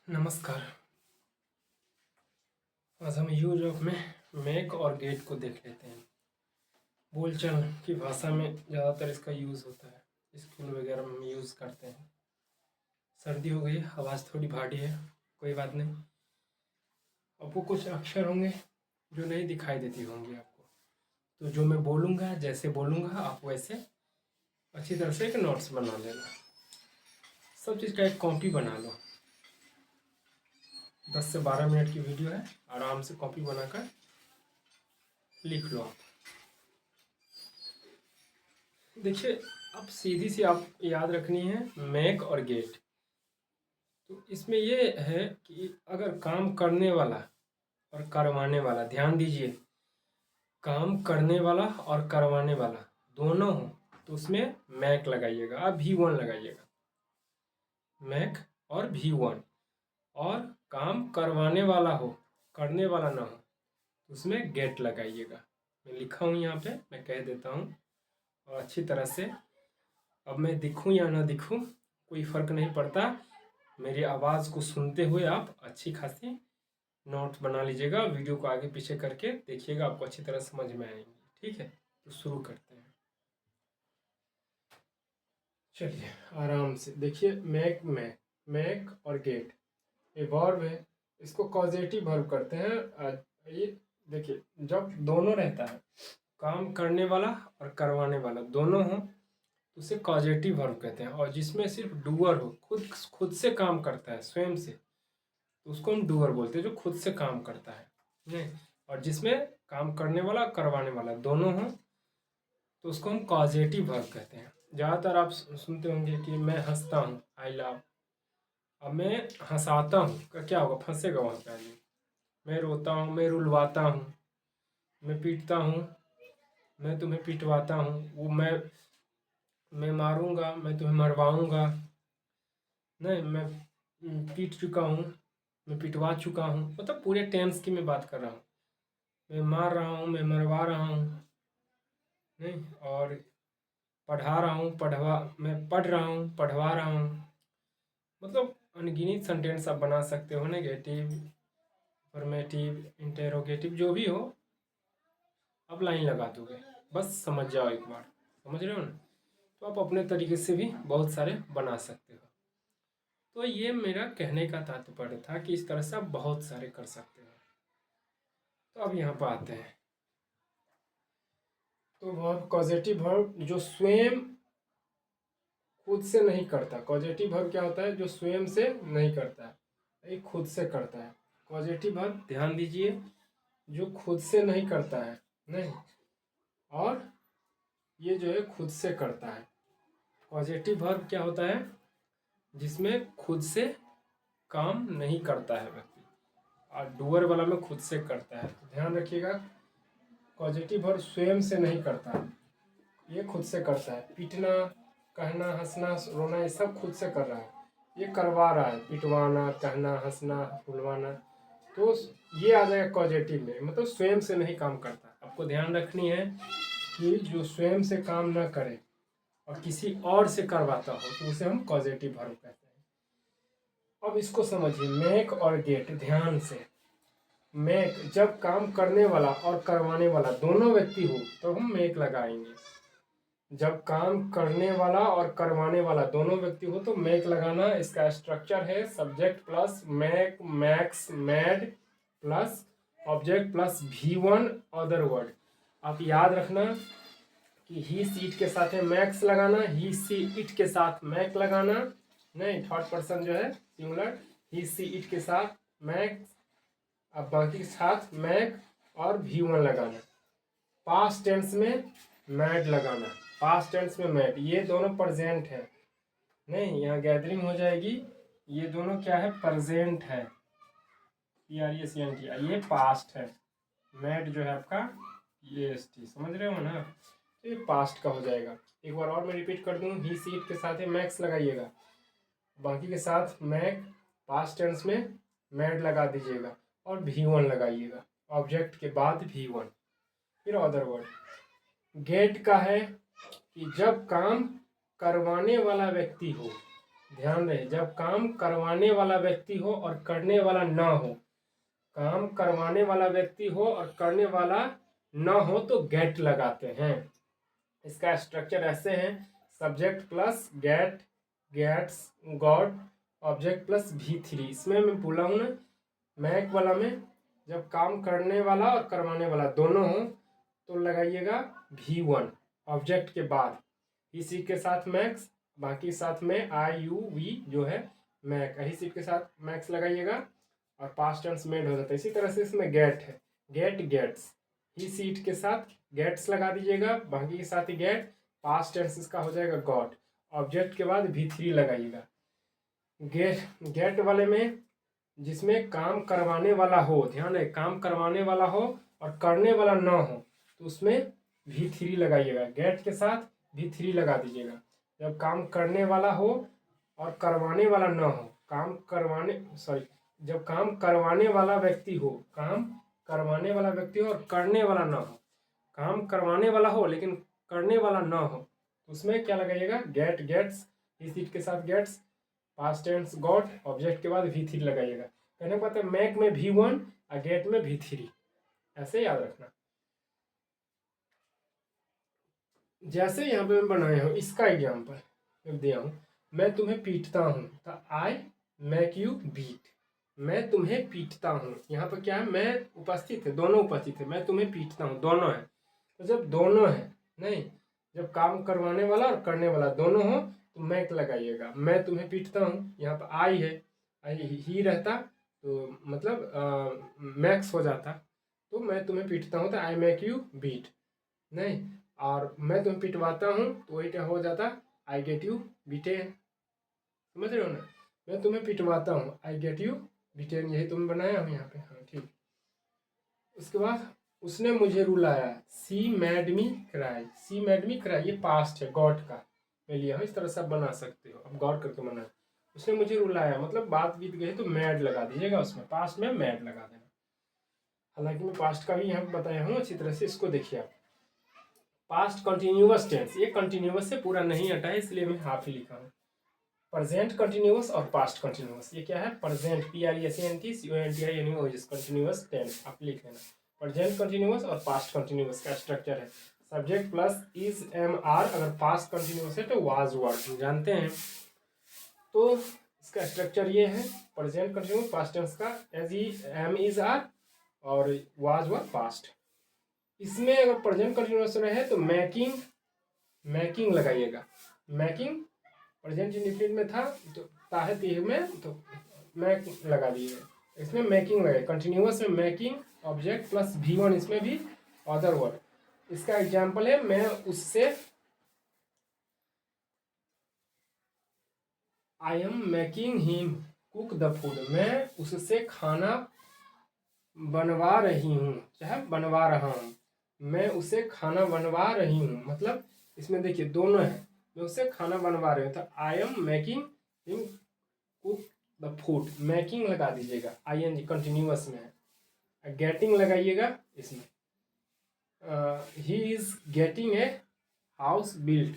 नमस्कार। आज हम यूज ऑफ में मेक और गेट को देख लेते हैं। बोलचाल की भाषा में ज़्यादातर इसका यूज़ होता है, स्कूल वगैरह में हम यूज़ करते हैं। सर्दी हो गई, आवाज़ थोड़ी भारी है, कोई बात नहीं। आपको कुछ अक्षर होंगे जो नहीं दिखाई देती होंगी आपको, तो जो मैं बोलूँगा, जैसे बोलूँगा आप वैसे अच्छी तरह से एक नोट्स बना लेना। सब चीज़ का एक कॉपी बना लो। 10 से 12 मिनट की वीडियो है, आराम से कॉपी बनाकर लिख लो आप। देखिए, अब सीधी सी आप याद रखनी है मेक और गेट। तो इसमें ये है कि अगर काम करने वाला और करवाने वाला, ध्यान दीजिए, काम करने वाला और करवाने वाला दोनों हो तो उसमें मैक लगाइएगा, आप V1 लगाइएगा, मैक और V1। और काम करवाने वाला हो, करने वाला ना हो तो उसमें गेट लगाइएगा। मैं लिखा हूँ यहाँ पे, मैं कह देता हूँ और अच्छी तरह से। अब मैं दिखूँ या ना दिखूँ कोई फ़र्क नहीं पड़ता, मेरी आवाज़ को सुनते हुए आप अच्छी खासी नोट्स बना लीजिएगा। वीडियो को आगे पीछे करके देखिएगा, आपको अच्छी तरह समझ में आएंगी। ठीक है, तो शुरू करते हैं। चलिए आराम से देखिए। मैक और गेट ये वर्ब है, इसको कॉजेटिव वर्ब करते हैं। ये देखिए, जब दोनों रहता है, काम करने वाला और करवाने वाला दोनों हो तो उसे कॉजेटिव वर्ब कहते हैं। और जिसमें सिर्फ डूअर हो, खुद खुद से काम करता है, स्वयं से, तो उसको हम डूअर बोलते हैं, जो खुद से काम करता है। नहीं, और जिसमें काम करने वाला करवाने वाला दोनों हो तो उसको हम कॉजेटिव वर्ब कहते हैं। ज़्यादातर आप सुनते होंगे कि मैं हंसता हूँ, आई लव। अब मैं हंसाता हूँ का क्या होगा, फंसेगा वहाँ पे आदमी। मैं रोता हूँ, मैं रुलवाता हूँ, मैं पीटता हूँ, मैं तुम्हें पिटवाता हूँ, वो मैं मारूंगा, मैं तुम्हें मरवाऊंगा। नहीं, मैं पीट चुका हूँ, मैं पिटवा चुका हूँ, मतलब पूरे टेंस की मैं बात कर रहा हूँ। मैं मार रहा हूँ, मैं मरवा रहा हूँ। नहीं, और पढ़ा रहा हूँ, मैं पढ़ रहा हूँ, पढ़वा रहा हूँ। मतलब अनगिनत सेंटेंस आप बना सकते हो, नेगेटिव, अफर्मेटिव, इंटेरोगेटिव, जो भी हो आप लाइन लगा दोगे। बस समझ जाओ एक बार, समझ रहे हो ना। तो आप अपने तरीके से भी बहुत सारे बना सकते हो। तो ये मेरा कहने का तात्पर्य था कि इस तरह से आप बहुत सारे कर सकते हो। तो अब यहाँ पर आते हैं। तो वर्ब, कॉजेटिव वर्ब जो स्वयं खुद से नहीं करता। कॉजेटिव वर्ब क्या होता है, जो स्वयं से नहीं करता है, ये खुद से करता है। कॉजेटिव वर्ब ध्यान दीजिए, जो खुद से नहीं करता है, नहीं, और ये जो है खुद से करता है। पॉजिटिव वर्ब क्या होता है, जिसमें खुद से काम नहीं करता है व्यक्ति, और डूअर वाला में खुद से करता है। तो ध्यान रखिएगा, पॉजिटिव वर्ब स्वयं से नहीं करता, ये खुद से करता है। पीटना, कहना, हंसना, रोना, ये सब खुद से कर रहा है, ये करवा रहा है। पिटवाना, कहना, हंसना, रुलवाना, तो ये आ जाएगा पॉजिटिव में, मतलब स्वयं से नहीं काम करता। आपको ध्यान रखनी है कि जो स्वयं से काम ना करे और किसी और से करवाता हो तो उसे हम पॉजिटिव वर्ब कहते हैं। अब इसको समझिए, मेक और गेट। ध्यान से, मेक जब काम करने वाला और करवाने वाला दोनों व्यक्ति हो तो हम मेक लगाएंगे। जब काम करने वाला और करवाने वाला दोनों व्यक्ति हो तो मेक लगाना। इसका स्ट्रक्चर है subject plus make, makes, made plus object plus V1 other word. आप याद रखना कि ही सी इट के साथ है मैक्स लगाना, ही सी इट के साथ मैक लगाना। नहीं, थर्ड पर्सन जो है सिंगुलर, ही सी इट के साथ मैक्स, अब बाकी के साथ मैक और V1 लगाना। पास्ट टेंस में मैड लगाना, पास्ट टेंस में मैड, ये दोनों प्रेजेंट है। नहीं, यहाँ गैदरिंग हो जाएगी, ये दोनों क्या है, प्रेजेंट है। PRESENT, ये पास्ट है। मैड जो है आपका EST, समझ रहे हो ना, तो ये पास्ट का हो जाएगा। एक बार और मैं रिपीट कर दूँ, ही सी इट के साथ है मैक्स लगाइएगा, बाकी के साथ मैक, पास्ट टेंस में मैड लगा दीजिएगा और V1 लगाइएगा, ऑब्जेक्ट के बाद V1, फिर अदर वर्ड। गेट का है कि जब काम करवाने वाला व्यक्ति हो, ध्यान रहे, जब काम करवाने वाला व्यक्ति हो और करने वाला न हो, काम करवाने वाला व्यक्ति हो और करने वाला न हो तो गेट लगाते हैं। इसका स्ट्रक्चर ऐसे है, subject plus get, gets, got, object plus V3। इसमें मैं बोला हूँ ना, मैक वाला में जब काम करने वाला और करवाने वाला दोनों हो तो लगाइएगा V1 ऑब्जेक्ट के बाद, इसी के साथ मैक्स, बाकी साथ में IUV जो है मैक, यही सीट के साथ मैक्स लगाइएगा और पास्ट टेंस मेड हो जाता है। इसी तरह से इसमें गेट है, गेट गेट्स, ही सीट के साथ गेट्स लगा दीजिएगा, बाकी के साथ ही गेट, पास्ट टेंस इसका हो जाएगा गॉट, ऑब्जेक्ट के बाद V3 लगाइएगा। गेट वाले में जिसमें काम करवाने वाला हो, ध्यान है, काम करवाने वाला हो और करने वाला ना हो तो उसमें V3 लगाइएगा, गेट के साथ V3 लगा दीजिएगा। जब काम करने वाला हो और करवाने वाला ना हो, जब काम करवाने वाला व्यक्ति हो, काम करवाने वाला व्यक्ति हो और करने वाला ना हो, काम करवाने वाला हो लेकिन करने वाला ना हो तो उसमें क्या लगाइएगा, गेट गेट्स, इस सीट के साथ gets, past tense got, object के बाद V3 लगाइएगा। कहने को है मैक में V1 और गेट में V3, ऐसे याद रखना। जैसे यहाँ पे मैं बनाया हूँ, इसका एग्जाम्पल दिया हूँ, मैं तुम्हें पीटता हूँ, तो आई मैक यू बीट, मैं तुम्हें पीटता हूँ। यहाँ पर क्या है, मैं उपस्थित है, दोनों उपस्थित है, मैं तुम्हें पीटता हूँ, दोनों है। तो जब दोनों है, नहीं, जब काम करवाने वाला और करने वाला दोनों हो तो मैक लगाइएगा। मैं तुम्हें पीटता हूँ, यहाँ पर आई है, आई ही रहता तो मतलब मैक्स हो जाता, तो मैं तुम्हें पीटता हूँ तो आई मैक यू बीट, नहीं, और मैं तुम्हें पिटवाता हूँ तो वही क्या हो जाता, आई गेट यू बीटेन। समझ रहे हो ना, मैं तुम्हें पिटवाता हूँ, आई गेट यू बीटेन, यही तुम बनाया हम यहाँ पे, हाँ ठीक। उसके बाद उसने मुझे रुलाया, सी मैड मी क्राई, सी मैड मी क्राई, ये पास्ट है, गॉड का मैं लिया हूँ, इस तरह से आप बना सकते हो, अब गॉड करके बना। उसने मुझे रुलाया मतलब बात बीत गई तो मैड लगा दीजिएगा, उसमें पास्ट में मैड लगा देना। हालांकि मैं पास्ट का भी यहाँ पे बताया हूँ अच्छी तरह से, इसको देखिए आप। पास्ट कंटिन्यूअस टेंस, ये कंटिन्यूअस से पूरा नहीं हटा है इसलिए मैं हाफ ही लिखा हूँ। प्रेजेंट कंटिन्यूअस और पास्ट कंटिन्यूअस, ये क्या है, present PRESENT CONTINUOUS continuous tense आप लिख लेना। प्रेजेंट कंटिन्यूअस और पास्ट कंटिन्यूअस का स्ट्रक्चर है, subject plus is am are, अगर पास्ट कंटिन्यूअस है तो वाज वर्ड, हम जानते हैं। तो इसका स्ट्रक्चर ये है, प्रेजेंट कंटिन्यूअस पास्ट टेंस का, एज ई एम इज आर और वाज वर पास्ट। इसमें अगर प्रेजेंट कंटिन्यूअस रहे तो मैकिंग लगाइएगा, मैकिंग प्रेजेंट इंडिफिनिट में था तो ताहत में तो मैक लगा दिए, इसमें मैकिंग लगे, कंटिन्यूअस में मैकिंग, ऑब्जेक्ट प्लस V1, इसमें भी अदर वर्ड। इसका एग्जांपल है, मैं उससे, I am making him cook the food, मैं उससे खाना बनवा रही हूँ, चाहे बनवा रहा हूँ, मैं उसे खाना बनवा रही हूँ, मतलब इसमें देखिए दोनों है, मैं उसे खाना बनवा रही हूँ, तो I am making him cook the food, making लगा दीजिएगा, ING कंटिन्यूअस में है, गेटिंग लगाइएगा इसमें, he is getting a house built,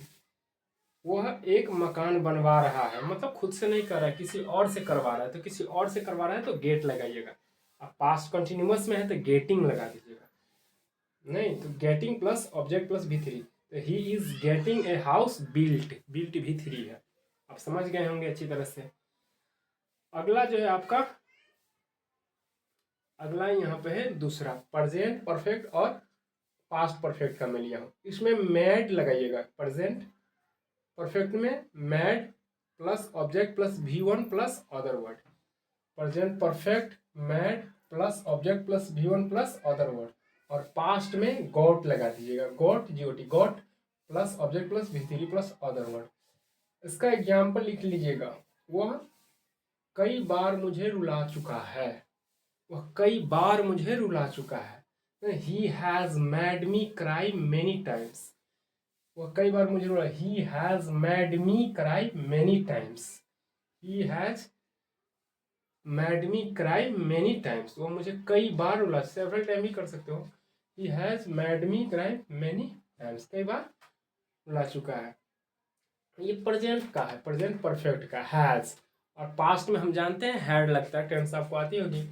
वह एक मकान बनवा रहा है, मतलब खुद से नहीं कर रहा है, किसी और से करवा रहा है, तो किसी और से करवा रहा है तो गेट लगाइएगा। अब पास्ट कंटिन्यूअस में है तो गेटिंग लगा दीजिएगा, नहीं तो getting plus object plus V3, तो he is getting a house built, built V3 है, आप समझ गए होंगे अच्छी तरह से। अगला जो है आपका, अगला यहाँ पे है दूसरा, प्रेजेंट परफेक्ट और पास्ट परफेक्ट का मैं लिया हूँ, इसमें मैड लगाइएगा, प्रेजेंट परफेक्ट में mad plus object plus V1 plus other word, present perfect mad plus object plus V1 plus other word, और पास्ट में गॉट लगा दीजिएगा, got plus object plus V3 plus other word. इसका example लिख लीजिएगा, वह कई बार मुझे रुला चुका है, वह कई बार मुझे रुला चुका है, he has made me cry many times, वह कई बार मुझे रुला, he has made me cry many times, he has made me cry many times, वो मुझे कई बार रुला, सेवरल टाइम भी कर सकते हो, he has made me cry many times, कई बार रुला चुका है। ये प्रेजेंट का है, प्रेजेंट परफेक्ट का हैज़। और पास्ट में हम जानते हैं हैड लगता है, टेंस आपको आती होगी,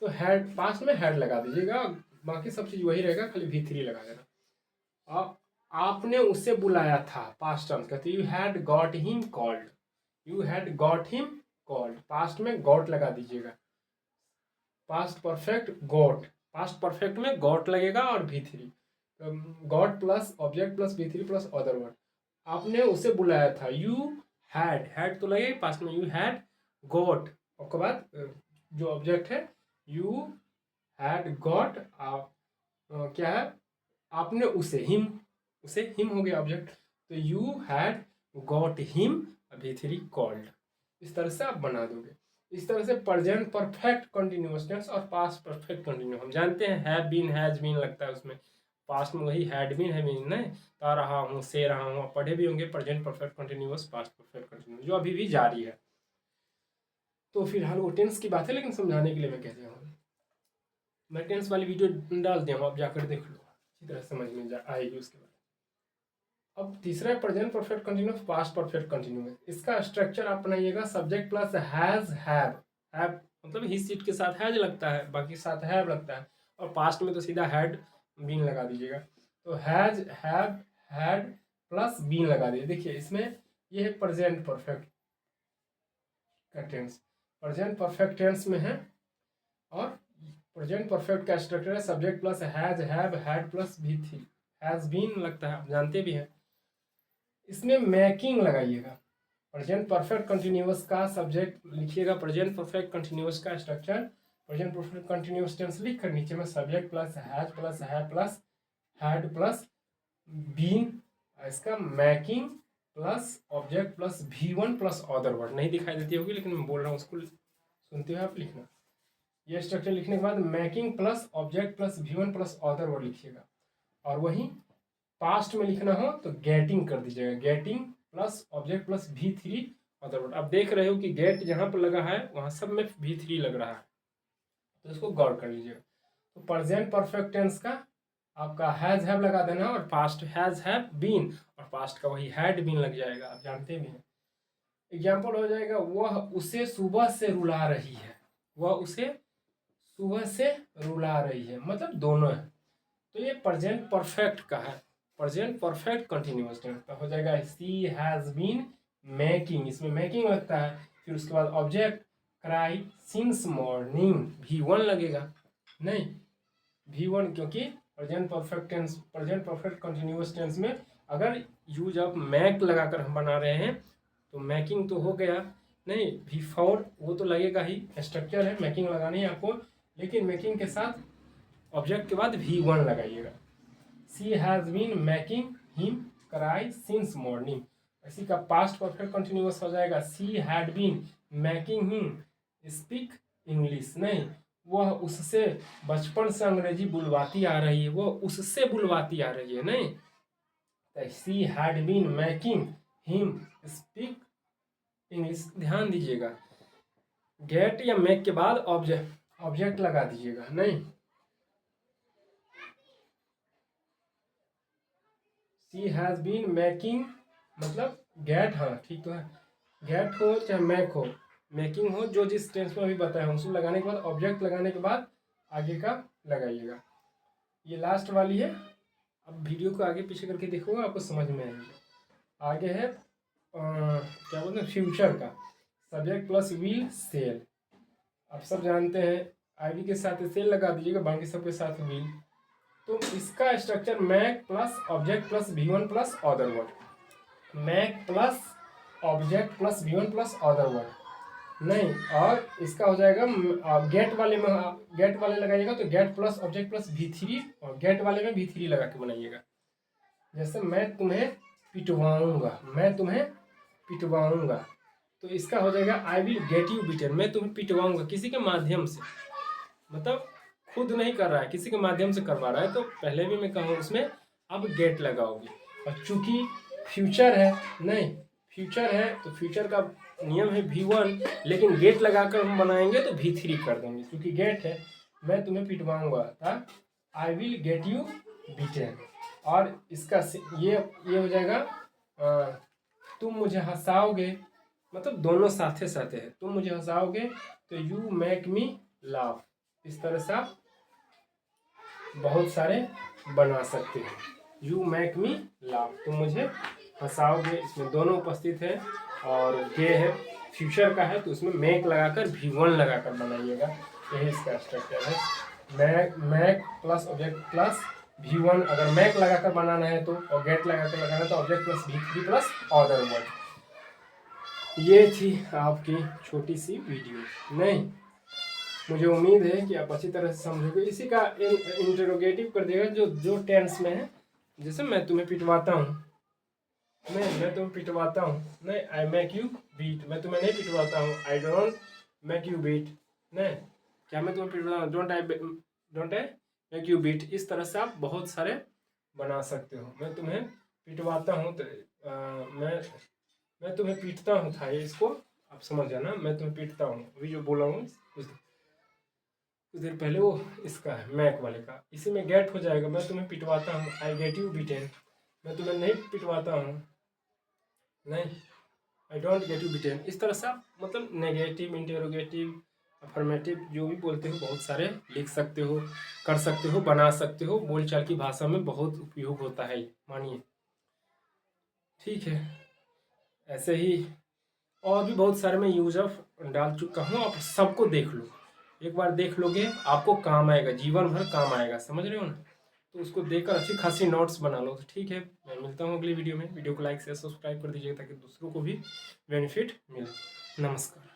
तो हैड पास्ट में हैड लगा दीजिएगा, बाकी सब चीज़ वही रहेगा, खाली V3 लगा देना। अब आपने उसे बुलाया था, पास्ट टेंस का, तो you had got him called, you had got him called, past में गॉट लगा दीजिएगा। Past perfect got, past perfect में गॉट लगेगा और V3, got plus object plus V3 plus other word. आपने उसे बुलाया था, यू हैड तो लगेगा पास्ट में, यू हैड गॉट, उसके बाद जो ऑब्जेक्ट है यू हैड गॉट, क्या है, आपने उसे हिम हो गया ऑब्जेक्ट, तो you had got him V3 called. इस तरह से आप बना दोगे। इस तरह से प्रेजेंट परफेक्ट कंटिन्यूअस टेंस और पास्ट परफेक्ट कंटिन्यूअस, हम जानते हैं हैव बीन हैज बीन लगता है उसमें, पास्ट में वही हैड बीन है बीन नहीं, ता रहा हूँ से रहा हूँ, आप पढ़े भी होंगे present perfect continuous past perfect continuous, जो अभी भी जारी है। तो फिलहाल वो टेंस की बात है, लेकिन समझाने के लिए मैं कहते हूँ, मैं टेंस वाली वीडियो डाल दिया हूँ, आप जाकर देख लो, अच्छी तरह समझ में आएगी उसके बाद। अब तीसरा present perfect continuous past perfect continuous, इसका स्ट्रक्चर आप बनाइएगा सब्जेक्ट प्लस हैज हैव मतलब ही सीट के साथ हैज लगता है, बाकी साथ हैव लगता है, और पास्ट में तो सीधा हैड बीन लगा दीजिएगा, तो has have had plus been लगा दीजिए। देखिए इसमें ये है प्रेजेंट परफेक्ट का टेंस, प्रेजेंट परफेक्ट टेंस में है, और प्रेजेंट परफेक्ट का स्ट्रक्चर है subject plus has have had plus V3, has been लगता है, आप जानते भी हैं। इसमें मेकिंग लगाइएगा, प्रेजेंट परफेक्ट कंटिन्यूअस का सब्जेक्ट लिखिएगा, प्रेजेंट परफेक्ट कंटिन्यूअस का structure, present perfect continuous tense लिख कर नीचे में subject plus have plus had plus been, इसका making plus object plus V1 plus other word, नहीं दिखाई देती होगी लेकिन मैं बोल रहा हूँ उसको सुनते हुए आप लिखना। ये स्ट्रक्चर लिखने के बाद making plus object plus V1 plus other word लिखिएगा, और वही पास्ट में लिखना हो तो गेटिंग कर दीजिएगा, getting plus object plus V3 other word. अब देख रहे हो कि गेट जहाँ पर लगा है वहाँ सब में V3 लग रहा है, तो इसको गौर कर लीजिएगा। तो प्रेजेंट परफेक्ट टेंस का आपका हैज हैव लगा देना, और पास्ट हैज हैव बीन, और पास्ट का वही हैड बीन लग जाएगा, आप जानते भी हैं। एग्जाम्पल हो जाएगा, वह उसे सुबह से रुला रही है, वह उसे सुबह से रुला रही है, मतलब दोनों है, तो ये प्रेजेंट परफेक्ट का है, प्रेजेंट परफेक्ट कंटिन्यूअस टेंस का हो जाएगा सी हैज बीन मेकिंग, इसमें मेकिंग लगता है, फिर उसके बाद object cry since morning, V1 लगेगा, नहीं V1, क्योंकि present perfect tense, present perfect continuous tense में अगर यूज ऑफ मैक लगाकर हम बना रहे हैं तो मैकिंग तो हो गया, नहीं V4 वो तो लगेगा ही, स्ट्रक्चर है मैकिंग लगानी है आपको, लेकिन मैकिंग के साथ ऑब्जेक्ट के बाद V1 लगाइएगा। She has been making him cry since morning, इसी का पास्ट परफेक्ट कंटिन्यूअस हो जाएगा, she had been making him speak English, नहीं वह उससे बचपन से अंग्रेजी बुलवाती आ रही है, वो उससे बुलवाती आ रही है, नहीं she had been making him speak English. ध्यान दीजिएगा, गेट या मेक के बाद ऑब्जेक्ट लगा दीजिएगा, नहीं सी हैज बीन मेकिंग मतलब गेट, हाँ ठीक तो है, गेट हो चाहे मैक हो, मेकिंग हो, जो जिस टेंस में अभी बताया हूँ उसको लगाने के बाद ऑब्जेक्ट लगाने के बाद आगे का लगाइएगा। ये लास्ट वाली है, अब वीडियो को आगे पीछे करके देखोगे आपको समझ में आएगा। आगे है क्या बोलते हैं, फ्यूचर का, सब्जेक्ट प्लस विल सेल, आप सब जानते हैं आईवी के साथ सेल लगा दीजिएगा, बाकी सबके साथ विल, तो इसका structure make plus object plus V1 plus other word, make plus object plus V1 plus other word, नहीं और इसका हो जाएगा गेट वाले में, गेट वाले लगाइएगा तो gate plus object plus V3, और गेट वाले में V3 लगा के बनाइएगा। जैसे मैं तुम्हें पिटवाऊंगा, मैं तुम्हें पिटवाऊंगा, तो इसका हो जाएगा I will get you beaten, मैं तुम्हें पिटवाऊंगा किसी के माध्यम से, मतलब खुद नहीं कर रहा है, किसी के माध्यम से करवा रहा है, तो पहले भी मैं कहूँ उसमें अब गेट लगाओगे, और चूंकि फ्यूचर है, नहीं फ्यूचर है तो फ्यूचर का नियम है V1, लेकिन गेट लगाकर हम बनाएंगे तो V3 कर देंगे, क्योंकि गेट है, मैं तुम्हें पिटवाऊंगा था, I will get you beaten, और इसका ये हो जाएगा तुम मुझे हंसाओगे, मतलब दोनों साथे साथे है, तुम मुझे हंसाओगे तो यू मेक मी लाफ। इस तरह से आप बहुत सारे बना सकते हो। यू मेक मी लाफ, तुम मुझे हंसाओगे, इसमें दोनों उपस्थित है और ये है फ्यूचर का है, तो उसमें मेक लगाकर V1 लगाकर बनाइएगा। यही इसका स्ट्रक्चर है। Make plus object plus V1। अगर मैक लगाकर बनाना है तो, और गेट लगाकर लगाना है तो object plus V3 plus other word. ये थी आपकी छोटी सी वीडियो। नहीं, मुझे उम्मीद है कि आप अच्छी तरह से समझोगे। इसी का इंटरोगेटिव कर देगा जो टेंस में है। जैसे मैं तुम्हें पिटवाता हूँ, मैं तुम्हें पिटवाता हूँ, नहीं आई मेक यू बीट। मैं तुम्हें नहीं पिटवाता हूँ, I don't make you beat. नहीं, क्या मैं तुम्हें पिटवाता हूँ, don't I make you beat. इस तरह से आप बहुत सारे बना सकते हो। मैं तुम्हें पिटवाता हूँ तो मैं तुम्हें पीटता हूँ था, ये इसको आप समझ जाना। मैं तुम्हें पीटता हूँ, अभी जो बोला हूँ कुछ देर पहले वो इसका है मैक वाले का। इसी में गेट हो जाएगा, मैं तुम्हें पिटवाता हूँ, आई गेट यू बीटेन। मैं तुम्हें नहीं पिटवाता हूँ, नहीं I don't get you beaten. इस तरह से आप मतलब नेगेटिव, इंटेरोगेटिव, अफर्मेटिव जो भी बोलते हो बहुत सारे लिख सकते हो, कर सकते हो, बना सकते हो। बोलचाल की भाषा में बहुत उपयोग होता है, मानिए। ठीक है, ऐसे ही और भी बहुत सारे मैं यूज ऑफ डाल चुका हूँ। आप सबको देख लो, एक बार देख लोगे आपको काम आएगा, जीवन भर काम आएगा, समझ रहे हो ना। तो उसको देखकर अच्छी खासी नोट्स बना लो। तो ठीक है, मैं मिलता हूँ अगली वीडियो में। वीडियो को लाइक शेयर सब्सक्राइब कर दीजिएगा ताकि दूसरों को भी बेनिफिट मिले। नमस्कार।